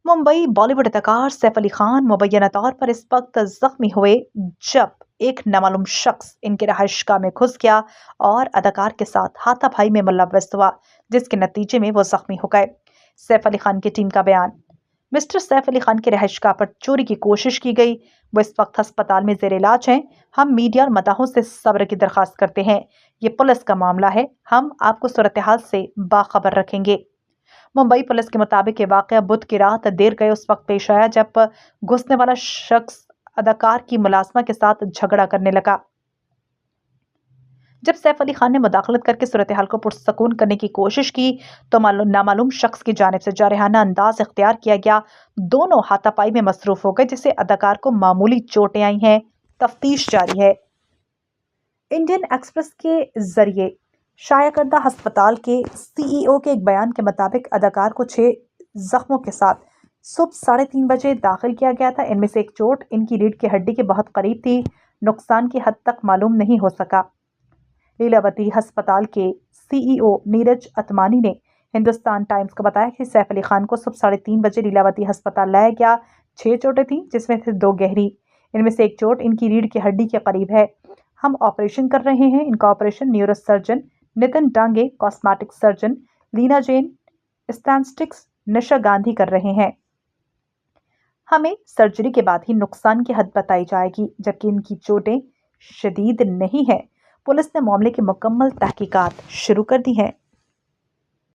मुंबई बॉलीवुड अदाकार सैफ अली खान मुबैना तौर पर इस वक्त जख्मी हुए जब एक नामालूम शख्स इनके रहायशगाह में घुस गया और अदाकार के साथ हाथापाई में मुलव्वस हुआ, जिसके नतीजे में वो जख्मी हो गए। सैफ अली खान की टीम का बयान। मिस्टर सैफ अली खान के रहायशगाह पर चोरी की कोशिश की गई। वो इस वक्त अस्पताल में जेर इलाज हैं। हम मीडिया और मदाहों से सब्र की दरखास्त करते हैं। ये पुलिस का मामला है, हम आपको सूरत हाल से बाखबर रखेंगे। मुंबई पुलिस के मुताबिक ये वाकया बुध की रात देर गए उस वक्त पेश आया जब घुसने वाला शख्स अदाकार की मुलाजमा के साथ झगड़ा करने लगा। जब सैफ अली खान ने मुदाखलत करके सूरत हाल को पुरसकून करने की कोशिश की तो नामालूम शख्स की जानिब से जारहाना अंदाज इख्तियार किया गया। दोनों हाथापाई में मसरूफ हो गए, जिससे अदाकार को मामूली चोटें आई हैं। तफ्तीश जारी है। इंडियन एक्सप्रेस के जरिए शाया करदा अस्पताल के सीईओ के एक बयान के मुताबिक अदाकार को 6 जख्मों के साथ सुबह 3:30 बजे दाखिल किया गया था। इनमें से एक चोट इनकी रीढ़ की हड्डी के बहुत करीब थी। नुकसान की हद तक मालूम नहीं हो सका। लीलावती अस्पताल के सीईओ नीरज अतमानी ने हिंदुस्तान टाइम्स को बताया कि सैफ अली खान को सुबह 3:30 बजे लीलावती अस्पताल लाया गया। 6 चोटें थीं, जिसमें से 2 गहरी। इनमें से एक चोट इनकी रीढ़ की हड्डी के करीब है। हम ऑपरेशन कर रहे हैं। इनका operation neuro surgeon Nitin Dange, cosmetic surgeon Leena Jain, statistics Nisha Gandhi कर रहे हैं। हमें सर्जरी के बाद ही नुकसान की हद बताई जाएगी, जबकि इनकी चोटें शदीद नहीं है। पुलिस ने मामले की मुकम्मल तहकीकात शुरू कर दी है।